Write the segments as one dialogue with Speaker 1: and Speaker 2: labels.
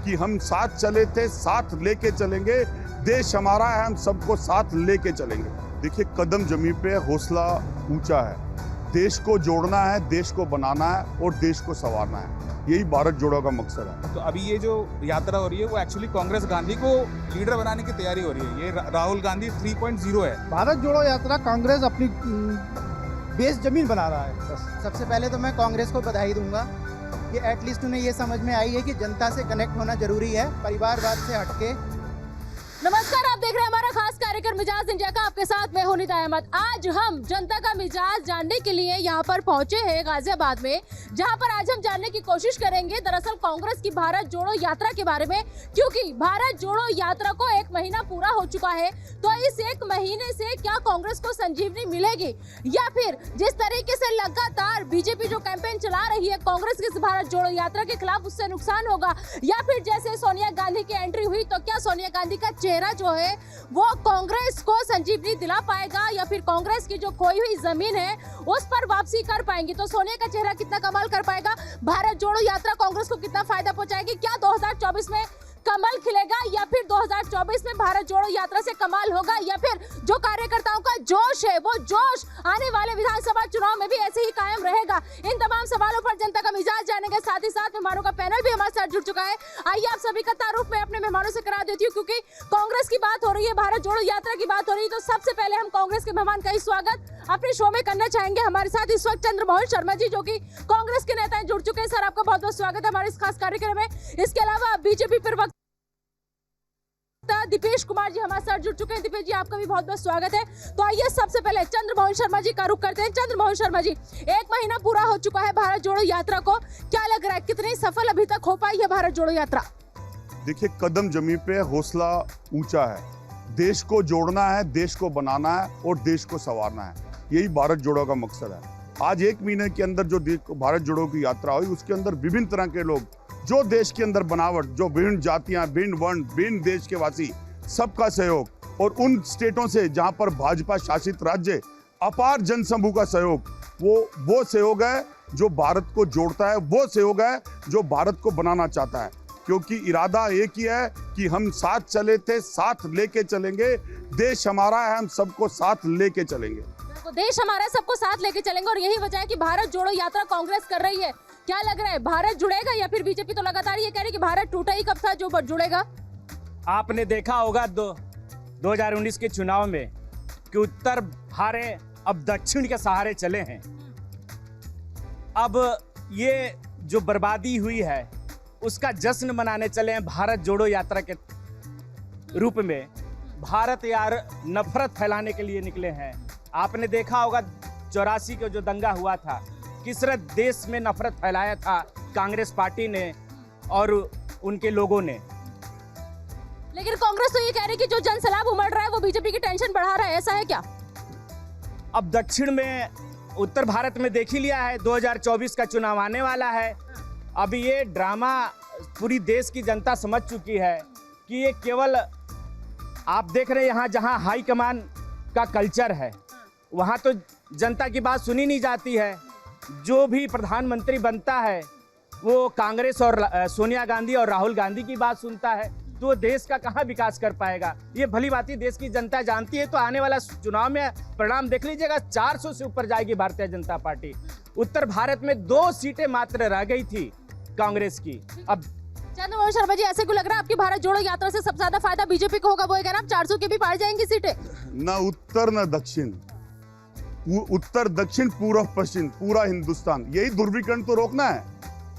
Speaker 1: कि हम साथ चले थे, साथ लेके चलेंगे, देश हमारा है, हम सबको साथ लेके चलेंगे। देखिए, कदम जमीन पे हौसला ऊंचा है। देश को जोड़ना है, देश को बनाना है और देश को संवारना है, यही भारत जोड़ो का मकसद है।
Speaker 2: तो अभी ये जो यात्रा हो रही है वो एक्चुअली कांग्रेस गांधी को लीडर बनाने की तैयारी हो रही है। ये राहुल गांधी 3.0 है।
Speaker 3: भारत जोड़ो यात्रा कांग्रेस अपनी बेस जमीन बना रहा है। बस
Speaker 4: सबसे पहले तो मैं कांग्रेस को बधाई दूंगा कि एटलीस्ट उन्हें ये समझ में आई है कि जनता से कनेक्ट होना जरूरी है, परिवारवाद से हटके।
Speaker 5: नमस्कार, आप देख रहे हैं हमारा खास कार्यक्रम मिजाज इंडिया का। आपके साथ मैं हूं निता अहमद। आज हम जनता का मिजाज जानने के लिए यहाँ पर पहुंचे हैं गाजियाबाद में, जहाँ पर आज हम जानने की कोशिश करेंगे दरअसल कांग्रेस की भारत जोड़ो यात्रा के बारे में, क्योंकि भारत जोड़ो यात्रा को 1 महीना पूरा हो चुका है। तो इस 1 महीने से क्या कांग्रेस को संजीवनी मिलेगी, या फिर जिस तरीके से लगातार बीजेपी जो कैंपेन चला रही है कांग्रेस की भारत जोड़ो यात्रा के खिलाफ, उससे नुकसान होगा, या फिर जैसे सोनिया गांधी की एंट्री हुई तो क्या सोनिया गांधी का चेहरा जो है वो कांग्रेस को संजीवनी दिला पाएगा, या फिर कांग्रेस की जो खोई हुई जमीन है उस पर वापसी कर पाएंगी। तो सोनिया का चेहरा कितना कमाल कर पाएगा, भारत जोड़ो यात्रा कांग्रेस को कितना फायदा पहुंचाएगी, क्या 2024 में कमल खिलेगा, या फिर 2024 में भारत जोड़ो यात्रा से कमाल होगा, या फिर जो कार्यकर्ताओं का जोश है वो जोश आने वाले विधानसभा चुनाव में भी ऐसे ही कायम रहेगा। इन तमाम सवालों पर जनता का मिजाज जानेंगे। साथ ही साथ मेहमानों का पैनल भी हमारे साथ जुड़ चुका है। आइए आप सभी का तारुफ मैं अपने मेहमानों से करा देती हूँ, क्योंकि कांग्रेस की बात हो रही है, भारत जोड़ो यात्रा की बात हो रही है। तो सबसे पहले हम कांग्रेस के मेहमान का ही स्वागत अपने शो में करना चाहेंगे। हमारे साथ इस वक्त चंद्रमोहन शर्मा जी, जो कि कांग्रेस के नेता जुड़ चुके हैं। सर, आपका बहुत बहुत स्वागत है हमारे इस खास कार्यक्रम में। इसके अलावा बीजेपी प्रवक्ता दीपेश कुमार जी हमारे साथ जुड़ चुके हैं। दीपेश जी, आपका भी बहुत बहुत स्वागत है। तो आइए सबसे पहले चंद्रमोहन शर्मा जी का रुख करते हैं। चंद्रमोहन शर्मा जी, 1 महीना पूरा हो चुका है भारत जोड़ो यात्रा को, क्या लग रहा है कितनी सफल अभी तक हो पाई है भारत जोड़ो यात्रा?
Speaker 1: देखिए, कदम जमीन पे हौसला ऊंचा है। देश को जोड़ना है, देश को बनाना है और देश को संवारना है, यही भारत जोड़ो का मकसद है। आज 1 महीने के अंदर जो भारत जोड़ो की यात्रा हुई, उसके अंदर विभिन्न तरह के लोग, जो देश के अंदर बनावट, जो विभिन्न जातियां, भिन्न वर्ण, भिन्न देश के वासी, सबका सहयोग, और उन स्टेटों से जहां पर भाजपा शासित राज्य, अपार जनसमूह का सहयोग, वो सहयोग है जो भारत को जोड़ता है, वो सहयोग है जो भारत को बनाना चाहता है। क्योंकि इरादा एक ही है कि हम साथ चले थे, साथ लेके चलेंगे, देश हमारा है, हम सबको साथ लेके चलेंगे।
Speaker 5: तो देश हमारा, सबको साथ लेके चलेंगे, और यही वजह है कि भारत जोड़ो यात्रा कांग्रेस कर रही है। क्या लग रहा है, भारत जुड़ेगा, या फिर बीजेपी तो लगातार ये कह रही है कि भारत टूटा ही कब था जो जुड़ेगा?
Speaker 6: आपने देखा होगा 2019 के चुनाव में कि उत्तर हारे, अब दक्षिण के सहारे चले हैं। अब ये जो बर्बादी हुई है उसका जश्न मनाने चले हैं भारत जोड़ो यात्रा के रूप में। भारत यार नफरत फैलाने के लिए निकले हैं। आपने देखा होगा 84 का जो दंगा हुआ था, किस तरह देश में नफरत फैलाया था कांग्रेस पार्टी ने और उनके लोगों ने।
Speaker 5: लेकिन कांग्रेस तो ये कह रही है कि जो जनसैलाब उमड़ रहा है वो बीजेपी की टेंशन बढ़ा रहा है, ऐसा है क्या?
Speaker 6: अब दक्षिण में, उत्तर भारत में देख ही लिया है, 2024 का चुनाव आने वाला है। अब ये ड्रामा पूरी देश की जनता समझ चुकी है कि ये केवल, आप देख रहे हैं यहाँ जहाँ हाई कमान का कल्चर है, वहाँ तो जनता की बात सुनी नहीं जाती है। जो भी प्रधानमंत्री बनता है वो कांग्रेस और सोनिया गांधी और राहुल गांधी की बात सुनता है, तो देश का कहाँ विकास कर पाएगा? ये भली भांति देश की जनता जानती है। तो आने वाला चुनाव में परिणाम देख लीजिएगा, 400 से ऊपर जाएगी भारतीय जनता पार्टी। उत्तर भारत में 2 सीटें मात्र रह गई थी कांग्रेस की। अब
Speaker 5: चंद्रमोहन शर्मा जी, ऐसे क्यों लग रहा है आपकी भारत जोड़ो यात्रा से सबसे ज्यादा फायदा बीजेपी को होगा? वो ये कहना 400 की भी पाई जाएंगी सीटें।
Speaker 1: न उत्तर न दक्षिण, उत्तर दक्षिण पूर्व पश्चिम, पूरा हिंदुस्तान, यही ध्रुवीकरण तो रोकना है।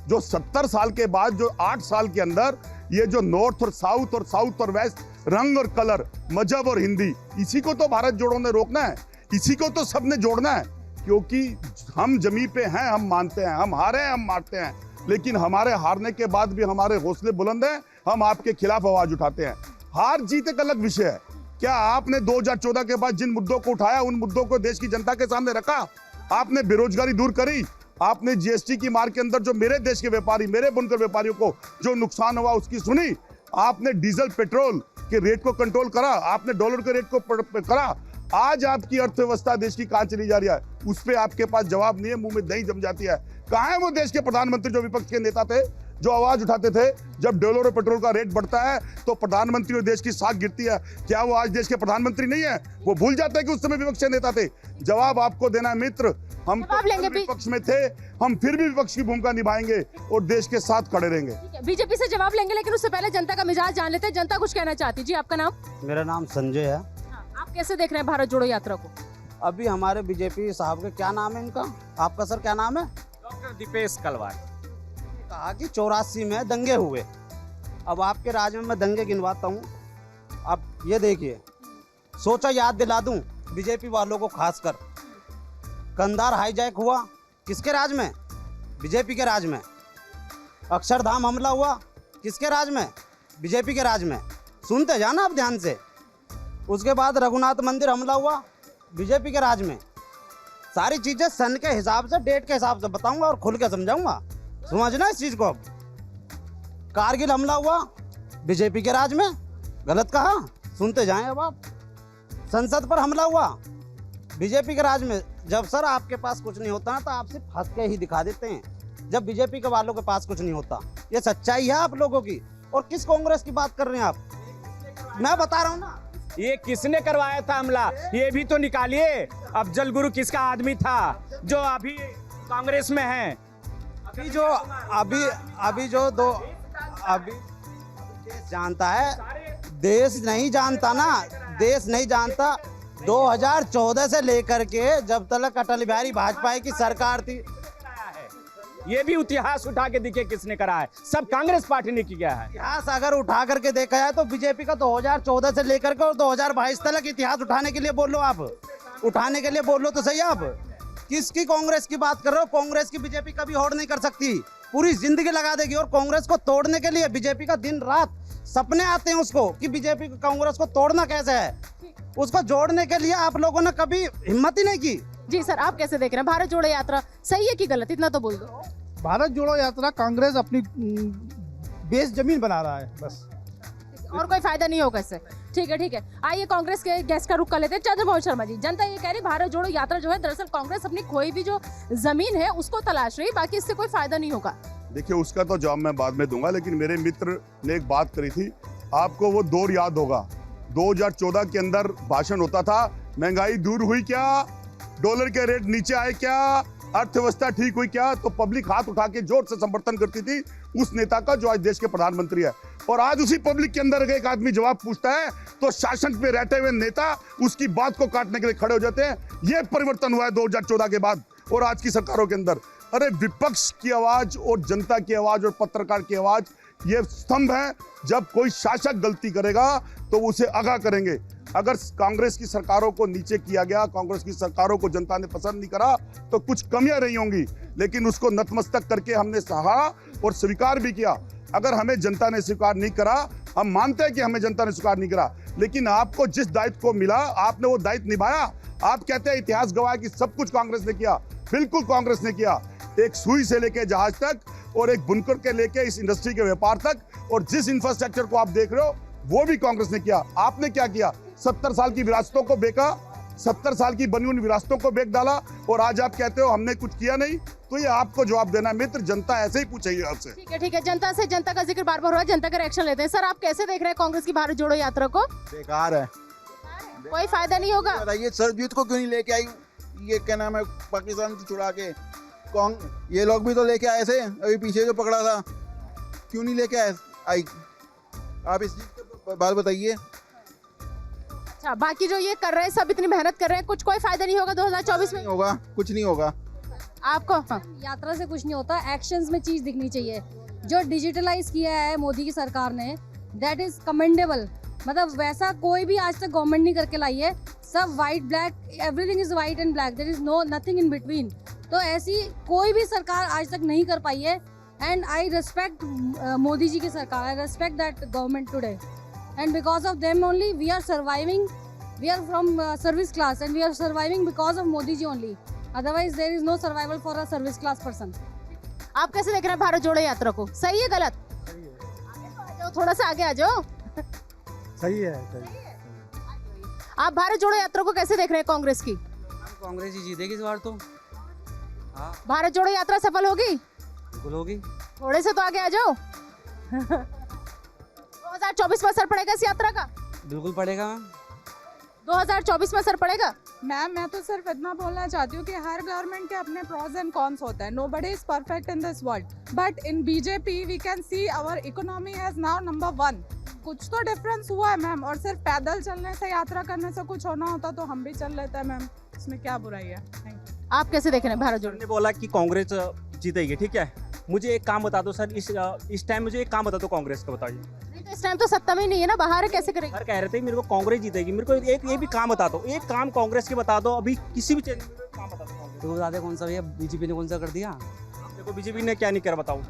Speaker 1: जो 70 साल के बाद, जो 8 साल के अंदर ये जो नॉर्थ और साउथ और वेस्ट, रंग और कलर, मजहब और हिंदी, इसी को तो भारत जोड़ो ने रोकना है, इसी को तो सबने जोड़ना है। क्योंकि हम जमीन पे हैं, हम मानते हैं, हम हारे हैं, हम मारते हैं, लेकिन हमारे हारने के बाद भी हमारे हौसले बुलंद हैं, हम आपके खिलाफ आवाज उठाते हैं। हार जीत एक अलग विषय है। क्या आपने 2014 के बाद जिन मुद्दों को उठाया, उन मुद्दों को देश की जनता के सामने रखा? आपने बेरोजगारी दूर करी, आपने जीएसटी की मार के अंदर जो मेरे देश के व्यापारी, मेरे बुनकर व्यापारियों को जो नुकसान हुआ उसकी सुनी, आपने डीजल पेट्रोल के रेट को कंट्रोल करा, आपने डॉलर के रेट को करा। आज आपकी अर्थव्यवस्था देश की कहां चली जा रही है, उस पर आपके पास जवाब नहीं है, मुंह में दही जम जाती है। कहां है वो देश के प्रधानमंत्री जो विपक्ष के नेता थे? जो आवाज उठाते थे जब डॉलर और पेट्रोल का रेट बढ़ता है तो प्रधानमंत्री और देश की साख गिरती है। क्या वो आज देश के प्रधानमंत्री नहीं है? वो भूल जाते हैं कि उस समय विपक्ष के नेता थे। जवाब आपको देना है मित्र, हम
Speaker 5: जवाब लेंगे भी।
Speaker 1: विपक्ष में थे, हम फिर भी विपक्ष की भूमिका निभाएंगे और देश के साथ खड़े रहेंगे।
Speaker 5: बीजेपी से जवाब लेंगे, लेकिन उससे पहले जनता का मिजाज जान लेते हैं। जनता कुछ कहना चाहती है। जी, आपका नाम?
Speaker 7: मेरा नाम संजय है।
Speaker 5: आप कैसे देख रहे हैं भारत जोड़ो यात्रा को?
Speaker 7: अभी हमारे बीजेपी साहब के क्या नाम है इनका, आपका सर क्या नाम है?
Speaker 6: डॉक्टर दीपेश कलवार।
Speaker 7: कहा कि 84 में दंगे हुए। अब आपके राज्य में मैं दंगे गिनवाता हूँ। अब ये देखिए, सोचा याद दिला दूं बीजेपी वालों को खासकर, कंधार हाईजैक हुआ किसके राज में? बीजेपी के राज में। अक्षरधाम हमला हुआ किसके राज में? बीजेपी के राज में। सुनते जाना आप ध्यान से। उसके बाद रघुनाथ मंदिर हमला हुआ बीजेपी के राज में। सारी चीजें सन के हिसाब से, डेट के हिसाब से बताऊंगा और खुल के समझाऊंगा, समझना इस चीज को। अब कारगिल हमला हुआ बीजेपी के राज में, गलत कहा, सुनते जाएं अब आप। संसद पर हमला हुआ बीजेपी के राज में। जब सर आपके पास कुछ नहीं होता ना तो आप सिर्फ हंस के ही दिखा देते हैं, जब बीजेपी के वालों के पास कुछ नहीं होता। ये सच्चाई है आप लोगों की। और किस कांग्रेस की बात कर रहे हैं आप? मैं बता रहा हूँ ना,
Speaker 6: ये किसने करवाया था हमला, ये भी तो निकालिए। अफजल गुरु किसका आदमी था जो अभी कांग्रेस में है?
Speaker 7: अभी जो देश जानता है, देश नहीं जानता ना, देश नहीं जानता। 2014 से लेकर के जब तक अटल बिहारी वाजपेयी की सरकार थी,
Speaker 6: ये भी इतिहास उठा के दिखे किसने करा है? सब कांग्रेस पार्टी ने किया है।
Speaker 7: इतिहास अगर उठा करके देखा जाए तो बीजेपी का 2014 से लेकर के और 2022 तक इतिहास उठाने के लिए बोलो आप, उठाने के लिए बोलो तो सही। आप किसकी कांग्रेस की बात कर रहे हो? कांग्रेस की बीजेपी कभी होड़ नहीं कर सकती, पूरी जिंदगी लगा देगी। और कांग्रेस को तोड़ने के लिए बीजेपी का दिन रात सपने आते हैं उसको कि बीजेपी को, कांग्रेस को तोड़ना कैसे है। उसको जोड़ने के लिए आप लोगों ने कभी हिम्मत ही नहीं की।
Speaker 5: जी सर, आप कैसे देख रहे हैं भारत जोड़ो यात्रा? सही है कि गलत, इतना तो बोल दो।
Speaker 3: भारत जोड़ो यात्रा कांग्रेस अपनी बेस जमीन बना रहा है बस,
Speaker 5: और कोई फायदा नहीं होगा इससे। ठीक है। आइए कांग्रेस के गेस्ट का रुख कर लेते हैं। चंद्रमोहन शर्मा जी, जनता ये कह रही भारत जोड़ो यात्रा जो है दरअसल कांग्रेस अपनी खोई भी जो जमीन है उसको तलाश रही, बाकी इससे कोई फायदा नहीं होगा।
Speaker 1: देखिए, उसका तो जवाब मैं बाद में दूंगा, लेकिन मेरे मित्र ने एक बात करी थी, आपको वो दौर याद होगा। 2014 के अंदर भाषण होता था, महंगाई दूर हुई क्या, डॉलर के रेट नीचे आए क्या, अर्थव्यवस्था ठीक हुई क्या? तो पब्लिक हाथ उठा के जोर से समर्थन करती थी उस नेता का जो आज देश के प्रधानमंत्री है। और आज उसी पब्लिक के अंदर एक आदमी जवाब पूछता है तो शासन पे रहते हुए नेता उसकी बात को काटने के लिए खड़े हो जाते हैं। यह परिवर्तन हुआ है 2014 के बाद और आज की सरकारों के अंदर। अरे विपक्ष की आवाज और जनता की आवाज और पत्रकार की आवाज ये स्तंभ है। जब कोई शासक गलती करेगा तो उसे आगाह करेंगे। अगर कांग्रेस की सरकारों को नीचे किया गया, कांग्रेस की सरकारों को जनता ने पसंद नहीं करा तो कुछ कमियां रही होंगी, लेकिन उसको नतमस्तक करके हमने सहा और स्वीकार भी किया। अगर हमें जनता ने स्वीकार नहीं करा, हम मानते हैं कि हमें जनता ने स्वीकार नहीं करा, लेकिन आपको जिस दायित्व को मिला आपने वो दायित्व निभाया। आप कहते हैं इतिहास गवाह कि सब कुछ कांग्रेस ने किया, बिल्कुल कांग्रेस ने किया। एक सुई से लेके जहाज तक और एक बुनकर के लेके इस इंडस्ट्री के व्यापार तक, और जिस इंफ्रास्ट्रक्चर को आप देख रहे हो वो भी कांग्रेस ने किया। आपने क्या किया? 70 साल की विरासतों को बेचा, 70 साल की बनी उन विरासतों को बेच डाला और आज आप कहते हो हमने कुछ किया नहीं। तो ये आपको जवाब देना मित्र, जनता ऐसे ही पूछेगी आपसे।
Speaker 5: ठीक है। जनता का जिक्र बार बार हो रहा है, जनता का रिएक्शन लेते हैं। सर, आप कैसे देख रहे हैं कांग्रेस की भारत जोड़ो यात्रा को?
Speaker 8: बेकार है,
Speaker 5: कोई फायदा नहीं होगा।
Speaker 8: बताइए सरजीत को क्यों नहीं लेके आई? ये क्या नाम है, पाकिस्तान से छुड़ा के ये लोग भी तो लेके आए थे, अभी पीछे जो पकड़ा था, क्यों नहीं लेके आई? आप इस चीज की बात बताइए।
Speaker 5: अच्छा, बाकी जो ये कर रहे हैं सब इतनी मेहनत कर रहे हैं, कुछ कोई फायदा नहीं होगा 2024 में?
Speaker 8: होगा, कुछ नहीं होगा
Speaker 5: आपको।
Speaker 9: यात्रा से कुछ नहीं होता, एक्शंस में चीज दिखनी चाहिए। जो डिजिटलाइज किया है मोदी की सरकार ने, दैट इज कमेंडेबल। मतलब वैसा कोई भी आज तक गवर्नमेंट नहीं करके लाई है। सब white black, everything is white and black, there is no nothing in between. तो ऐसी कोई भी सरकार आज तक नहीं कर पाई है। And I respect Modi ji की सरकार, I respect that government today, and because of them only we are surviving. We are from service class and we are surviving because of Modi ji only, otherwise there is no survival for a service class person.
Speaker 5: आप कैसे देख रहे हैं भारत जोड़ो यात्रा को? सही है गलत? थोड़ा सा आगे आ जाओ।
Speaker 3: सही है।
Speaker 5: आप भारत जोड़ो यात्रा को कैसे देख रहे हैं कांग्रेस की?
Speaker 7: कांग्रेस ही जीतेगी इस बार तो।
Speaker 5: भारत जोड़ो यात्रा सफल होगी?
Speaker 7: बिल्कुल होगी।
Speaker 5: थोड़े से तो आगे आ जाओ। 2024 में असर पड़ेगा इस यात्रा का?
Speaker 7: बिल्कुल पड़ेगा मैम।
Speaker 5: 2024 में असर पड़ेगा?
Speaker 10: मैम मैं तो सिर्फ इतना बोलना चाहती हूँ कि हर गवर्नमेंट के अपने प्रॉज एंड कॉन्स होते हैं. Nobody is perfect in this world, but in BJP we can see our economy has now number 1. कुछ तो डिफरेंस हुआ है मैम, और सिर्फ पैदल चलने से, यात्रा करने से कुछ होना होता तो हम भी चल लेते हैं मैम, इसमें क्या बुराई है. Thank you.
Speaker 5: आप कैसे देख रहे हैं भारत जोड़ो?
Speaker 6: ने बोला कि कांग्रेस जीतेगी, ठीक है. मुझे एक काम बता दो सर, इस टाइम मुझे एक काम बता दो कांग्रेस का, बताइए.
Speaker 5: नहीं तो इस टाइम तो सत्ता में ही नहीं है ना, बाहर है, कैसे करेगी?
Speaker 6: सर कह रहे थे मेरे को कांग्रेस जीतेगी. मेरे को एक ये भी काम बता दो, एक काम कांग्रेस के बता दो. अभी किसी भी चैनल में काम बता दो कांग्रेस.
Speaker 7: तो बता दे कौन सा भैया, बीजेपी ने कौन सा कर दिया?
Speaker 6: देखो बीजेपी ने क्या नहीं करा बताओ.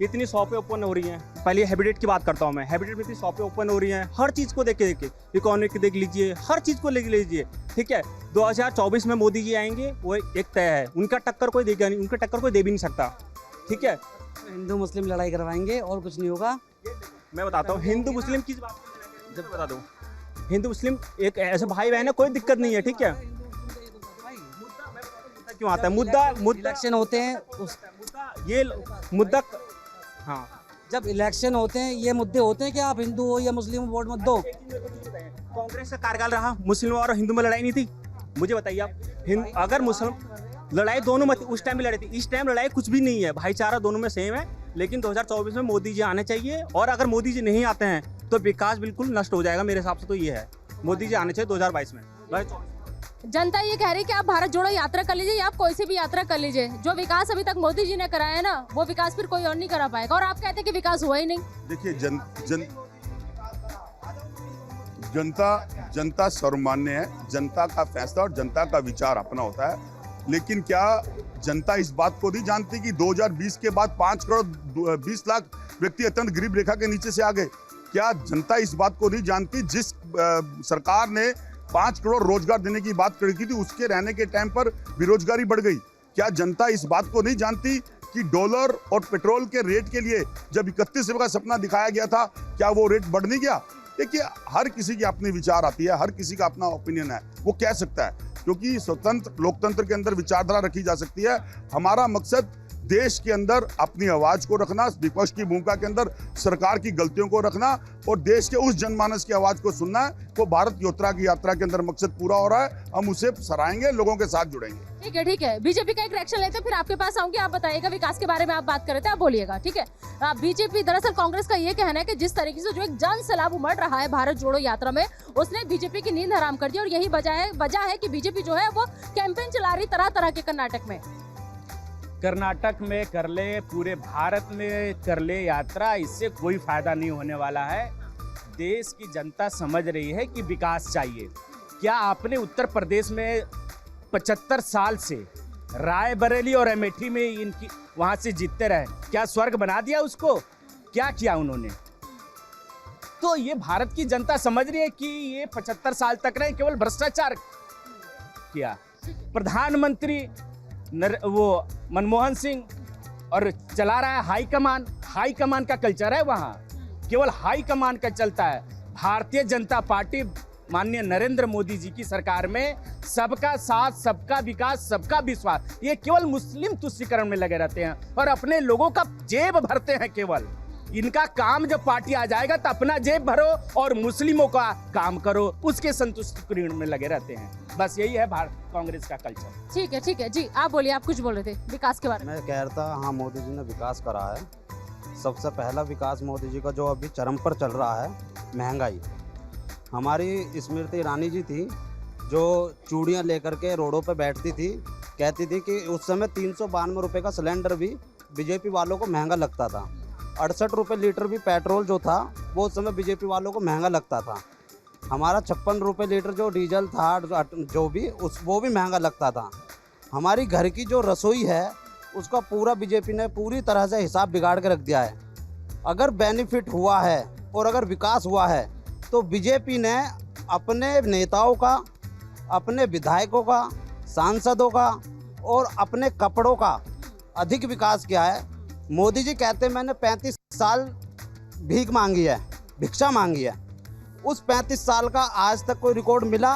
Speaker 6: इतनी शॉपें ओपन हो रही हैं. पहले हैबिटेट की बात करता हूँ मैं. हैबिटेट में इतनी शॉपें ओपन हो रही हैं, हर चीज़ को देख के इकोनॉमिक देख लीजिए, हर चीज़ को ले लीजिए, ठीक है. 2024 में मोदी जी आएंगे, वो एक तय है. उनका टक्कर कोई देगा नहीं, उनका टक्कर कोई दे भी नहीं सकता, ठीक है.
Speaker 7: हिंदू मुस्लिम लड़ाई करवाएंगे और कुछ नहीं होगा.
Speaker 6: मैं बताता हूँ हिंदू मुस्लिम किस बात को, जब बता दो. हिंदू मुस्लिम एक ऐसे भाई बहन है, कोई दिक्कत नहीं है, ठीक है. मुद्दा क्यों आता है? मुद्दा
Speaker 7: इलेक्शन होते हैं
Speaker 6: ये मुद्दा, हाँ.
Speaker 7: जब इलेक्शन होते हैं ये मुद्दे होते हैं कि आप हिंदू हो या मुस्लिम हो, वोट मत दो.
Speaker 6: कांग्रेस का कार्यकाल रहा, मुस्लिम और हिंदू में लड़ाई नहीं थी. मुझे बताइए आप, अगर मुस्लिम लड़ाई दोनों में उस टाइम भी लड़ी थी, इस टाइम लड़ाई कुछ भी नहीं है. भाईचारा दोनों में सेम है. लेकिन 2024 में मोदी जी आने चाहिए, और अगर मोदी जी नहीं आते हैं तो विकास बिल्कुल नष्ट हो जाएगा. मेरे हिसाब से तो ये है, मोदी जी आने चाहिए 2022 में.
Speaker 5: जनता ये कह रही है कि आप भारत जोड़ो यात्रा कर लीजिए, या आप कोई सी भी यात्रा कर लीजिए. जो विकास अभी तक मोदी जी ने कराया है ना, वो विकास फिर कोई और नहीं करा पाएगा. और आप कहते हैं कि विकास हुआ ही नहीं.
Speaker 1: देखिए जनता सर्वमान्य है. जनता का फैसला और जनता का विचार अपना होता है. लेकिन क्या जनता इस बात को नहीं जानती कि 2020 के बाद 5 करोड़ 20 लाख व्यक्ति अत्यंत गरीब रेखा के नीचे से आ गए? क्या जनता इस बात को नहीं जानती, जिस सरकार ने 5 करोड़ रोजगार देने की बात करी थी, उसके रहने के टाइम पर बेरोजगारी बढ़ गई? क्या जनता इस बात को नहीं जानती कि डॉलर और पेट्रोल के रेट के लिए जब 31 रुपये का सपना दिखाया गया था, क्या वो रेट बढ़ नहीं गया? देखिए, हर किसी की अपनी विचार आती है, हर किसी का अपना ओपिनियन है, वो कह सकता है, क्योंकि स्वतंत्र लोकतंत्र के अंदर विचारधारा रखी जा सकती है. हमारा मकसद देश के अंदर अपनी आवाज को रखना, विपक्ष की भूमिका के अंदर सरकार की गलतियों को रखना, और देश के उस जनमानस की आवाज को सुनना है. वो भारत यात्रा के अंदर मकसद पूरा हो रहा है. हम उसे सराहेंगे, लोगों के साथ जुड़ेंगे.
Speaker 5: ठीक है, ठीक है. बीजेपी का एक रिएक्शन लेते हैं, फिर आपके पास आऊंगी. आप बताइएगा, विकास के बारे में आप बात कर रहे थे, आप बोलिएगा, ठीक है. बीजेपी, दरअसल कांग्रेस का ये कहना है कि जिस तरीके से जो एक जन सैलाब उमड़ रहा है भारत जोड़ो यात्रा में, उसने बीजेपी की नींद हराम कर दी. और यही वजह है कि बीजेपी जो है वो कैंपेन चला रही तरह तरह के.
Speaker 6: कर्नाटक में कर ले, पूरे भारत में कर ले यात्रा, इससे कोई फायदा नहीं होने वाला है. देश की जनता समझ रही है कि विकास चाहिए. क्या आपने उत्तर प्रदेश में 75 साल से रायबरेली और अमेठी में इनकी वहां से जीतते रहे, क्या स्वर्ग बना दिया उसको? क्या किया उन्होंने? तो ये भारत की जनता समझ रही है कि ये 75 साल तक नहीं, केवल भ्रष्टाचार किया. प्रधानमंत्री वो मनमोहन सिंह और चला रहा है हाई कमान का कल्चर है वहाँ, केवल हाई कमान का चलता है. भारतीय जनता पार्टी माननीय नरेंद्र मोदी जी की सरकार में सबका साथ, सबका विकास, सबका विश्वास, ये केवल मुस्लिम तुष्टीकरण में लगे रहते हैं और अपने लोगों का जेब भरते हैं. केवल इनका काम, जब पार्टी आ जाएगा तो अपना जेब भरो और मुस्लिमों का काम करो, उसके संतुष्टिकरण में लगे रहते हैं. बस यही है भारत कांग्रेस का कल्चर.
Speaker 5: ठीक है, ठीक है जी. आप बोलिए, आप कुछ बोल रहे थे विकास के बारे में.
Speaker 7: मैं कह रहा था, हाँ मोदी जी ने विकास करा है. सबसे पहला विकास मोदी जी का जो अभी चरम पर चल रहा है, महंगाई. हमारी स्मृति ईरानी जी थी, जो चूड़ियाँ लेकर के रोडों पर बैठती थी, कहती थी कि उस समय 392 रुपये का सिलेंडर भी बीजेपी वालों को महंगा लगता था. 68 रुपये लीटर भी पेट्रोल जो था वो उस समय बीजेपी वालों को महंगा लगता था. हमारा 56 रुपये लीटर जो डीजल था, जो भी वो भी महंगा लगता था. हमारी घर की जो रसोई है उसका पूरा बीजेपी ने पूरी तरह से हिसाब बिगाड़ के रख दिया है. अगर बेनिफिट हुआ है और अगर विकास हुआ है तो बीजेपी ने अपने नेताओं का, अपने विधायकों का, सांसदों का और अपने कपड़ों का अधिक विकास किया है. मोदी जी कहते हैं मैंने 35 साल भीख मांगी है, भिक्षा मांगी है. उस 35 साल का आज तक कोई रिकॉर्ड मिला?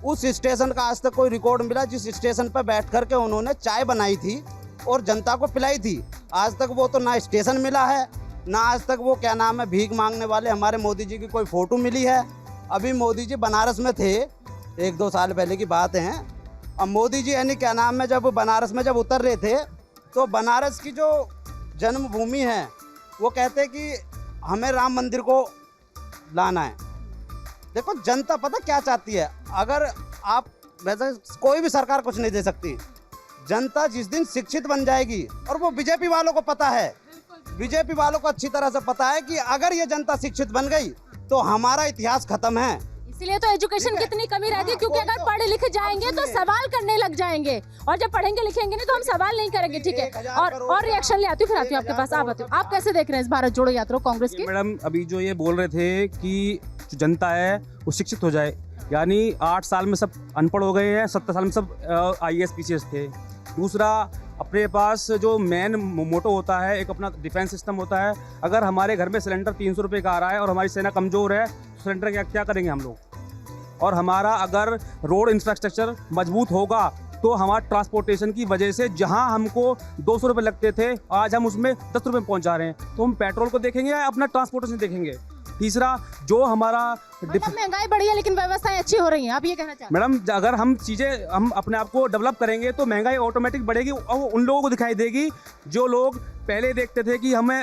Speaker 7: उस स्टेशन का आज तक कोई रिकॉर्ड मिला जिस स्टेशन पर बैठ कर के उन्होंने चाय बनाई थी और जनता को पिलाई थी? आज तक वो तो ना स्टेशन मिला है, ना आज तक वो क्या नाम है भीख मांगने वाले हमारे मोदी जी की कोई फ़ोटो मिली है। अभी मोदी जी बनारस में थे, 1-2 साल पहले की बात है। अब मोदी जी यानी क्या नाम है जब बनारस में जब उतर रहे थे तो बनारस की जो जन्मभूमि है वो कहते कि हमें राम मंदिर को लाना है। देखो जनता पता क्या चाहती है, अगर आप वैसे कोई भी सरकार कुछ नहीं दे सकती। जनता जिस दिन शिक्षित बन जाएगी, और वो बीजेपी वालों को पता है, बीजेपी वालों को अच्छी तरह से पता है कि अगर ये जनता शिक्षित बन गई तो हमारा इतिहास खत्म है।
Speaker 5: इसलिए तो एजुकेशन की इतनी कमी रहती है, क्योंकि अगर पढ़े लिखे जाएंगे तो सवाल करने लग जाएंगे, और जब पढ़ेंगे लिखेंगे नहीं तो हम सवाल नहीं करेंगे। ठीक है, और रिएक्शन ले आती हूँ, फिर आती हूँ आपके पास। आप बताओ, आप कैसे देख रहे हैं इस भारत जोड़ो यात्रा कांग्रेस की?
Speaker 11: मैडम अभी जो ये बोल रहे थे कि जो जनता है वो शिक्षित हो जाए, यानी 8 साल में सब अनपढ़ हो गए हैं, 70 साल में सब IAS PCS थे। दूसरा, अपने पास जो मेन मोटो होता है, एक अपना डिफेंस सिस्टम होता है। अगर हमारे घर में सिलेंडर 300 रुपये का आ रहा है और हमारी सेना कमज़ोर है तो सिलेंडर क्या करेंगे हम लोग? और हमारा अगर रोड इंफ्रास्ट्रक्चर मजबूत होगा तो हमारा ट्रांसपोर्टेशन की वजह से जहां हमको 200 रुपये लगते थे आज हम उसमें 10 रुपये में पहुंच जा रहे हैं। तो हम पेट्रोल को देखेंगे या अपना ट्रांसपोर्टेशन देखेंगे? तीसरा, जो हमारा
Speaker 5: महंगाई बढ़ी है लेकिन व्यवस्थाएं अच्छी हो रही हैं, आप ये कहना चाहते हैं?
Speaker 11: मैडम अगर हम अपने आप को डेवलप करेंगे तो महंगाई ऑटोमेटिक बढ़ेगी और उन लोगों को दिखाई देगी जो लोग पहले देखते थे कि हमें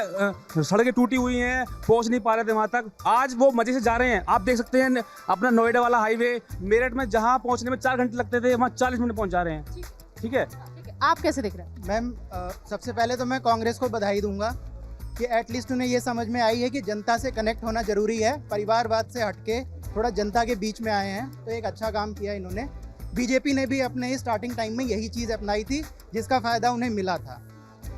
Speaker 11: सड़कें टूटी हुई हैं, पहुंच नहीं पा रहे थे वहां तक, आज वो मजे से जा रहे हैं। आप देख सकते हैं अपना नोएडा वाला हाईवे, मेरठ में जहां पहुंचने में 4 घंटे लगते थे वहां 40 मिनट पहुंच जा रहे हैं। ठीक है,
Speaker 5: आप कैसे देख रहे हैं?
Speaker 4: मैम, सबसे पहले तो मैं कांग्रेस को बधाई दूंगा कि एटलीस्ट उन्हें ये समझ में आई है कि जनता से कनेक्ट होना जरूरी है, परिवारवाद से हटके थोड़ा जनता के बीच में आए हैं, तो एक अच्छा काम किया इन्होंने। बीजेपी ने भी अपने स्टार्टिंग टाइम में यही चीज़ अपनाई थी जिसका फ़ायदा उन्हें मिला था।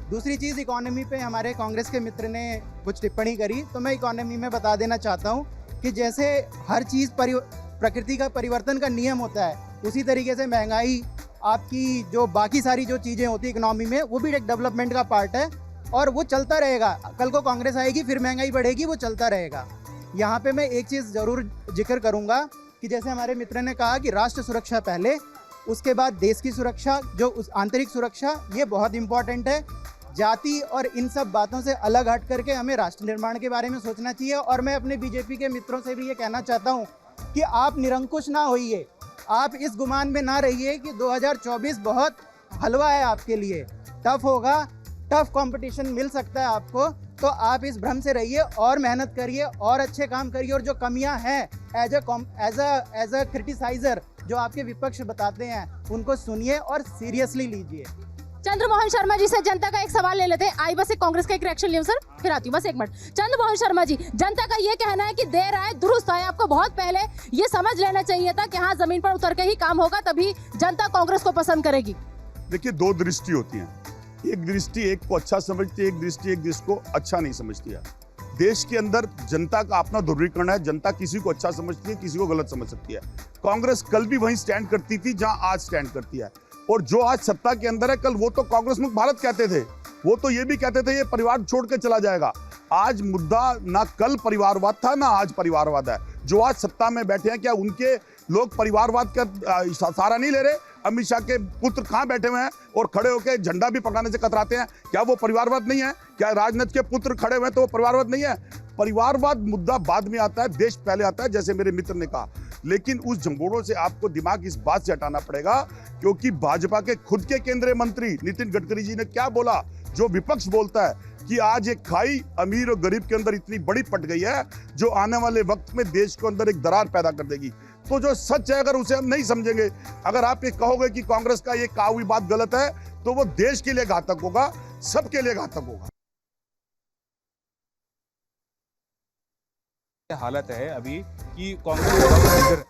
Speaker 4: दूसरी चीज़, इकोनॉमी पे हमारे कांग्रेस के मित्र ने कुछ टिप्पणी करी, तो मैं इकोनॉमी में बता देना चाहता हूँ कि जैसे हर चीज़ प्रकृति का परिवर्तन का नियम होता है, उसी तरीके से महंगाई, आपकी जो बाकी सारी जो चीज़ें होती है इकोनॉमी में, वो भी एक डेवलपमेंट का पार्ट है और वो चलता रहेगा। कल को कांग्रेस आएगी, फिर महंगाई बढ़ेगी, वो चलता रहेगा। यहाँ पे मैं एक चीज़ ज़रूर जिक्र करूँगा कि जैसे हमारे मित्र ने कहा कि राष्ट्र सुरक्षा पहले, उसके बाद देश की सुरक्षा, जो उस आंतरिक सुरक्षा, ये बहुत इम्पॉर्टेंट है। जाति और इन सब बातों से अलग हट करके हमें राष्ट्र निर्माण के बारे में सोचना चाहिए। और मैं अपने बीजेपी के मित्रों से भी ये कहना चाहता हूँ कि आप निरंकुश ना होइए, आप इस गुमान में ना रहिए कि 2024 बहुत हलवा है आपके लिए, टफ होगा, टफ कंपटीशन मिल सकता है आपको, तो आप इस भ्रम से रहिए और मेहनत करिए और अच्छे काम करिए। और जो कमियां हैं एज अ क्रिटिसाइजर जो आपके विपक्ष बताते हैं, उनको सुनिए और सीरियसली लीजिए।
Speaker 5: चंद्रमोहन शर्मा जी से जनता का एक सवाल ले लेते हैं। आई बस एक कांग्रेस का एक रिएक्शन लिया सर, फिर आती हूँ, बस 1 मिनट। चंद्रमोहन शर्मा जी, जनता का ये कहना है कि देर आए दुरुस्त आए, आपको बहुत पहले ये समझ लेना चाहिए था कि हाँ, जमीन पर उतर के ही काम होगा, तभी जनता कांग्रेस को पसंद करेगी।
Speaker 1: देखिए, 2 दृष्टि होती हैं। एक दृष्टि एक को अच्छा समझती है, एक दृष्टि को अच्छा नहीं समझती है। देश के अंदर जनता का अपना ध्रुवीकरण है, जनता किसी को अच्छा समझती है, किसी को गलत समझ सकती है। कांग्रेस कल भी वहीं स्टैंड करती थी जहां आज स्टैंड करती है, और जो आज सत्ता के अंदर है, कल वो तो कांग्रेस मुक्त भारत कहते थे, वो तो ये भी कहते थे ये परिवार छोड़ के चला जाएगा। आज मुद्दा ना कल परिवारवाद था ना आज परिवारवाद है। जो आज सत्ता में बैठे हैं, क्या उनके लोग परिवारवाद का सहारा नहीं ले रहे? अमित शाह के पुत्र कहाँ बैठे हुए हैं और खड़े होकर झंडा भी पकड़ाने से कतराते हैं, क्या वो परिवारवाद नहीं है? क्या राजनाथ के पुत्र खड़े हुए हैं तो वो परिवारवाद नहीं है? परिवारवाद मुद्दा बाद में आता है, देश पहले आता है, जैसे मेरे मित्र ने कहा। लेकिन उस झंगोरों से आपको दिमाग इस बात से हटाना पड़ेगा, क्योंकि भाजपा के खुद के केंद्रीय मंत्री नितिन गडकरी जी ने क्या बोला, जो विपक्ष बोलता है कि आज एक खाई अमीर और गरीब के अंदर इतनी बड़ी पट गई है जो आने वाले वक्त में देश के अंदर एक दरार पैदा कर देगी। तो जो सच है, अगर उसे हम नहीं समझेंगे, अगर आप ये कहोगे कि कांग्रेस का ये कहा हुई बात गलत है, तो वो देश के लिए घातक होगा, सबके लिए घातक होगा।
Speaker 2: हालत है अभी कि कांग्रेस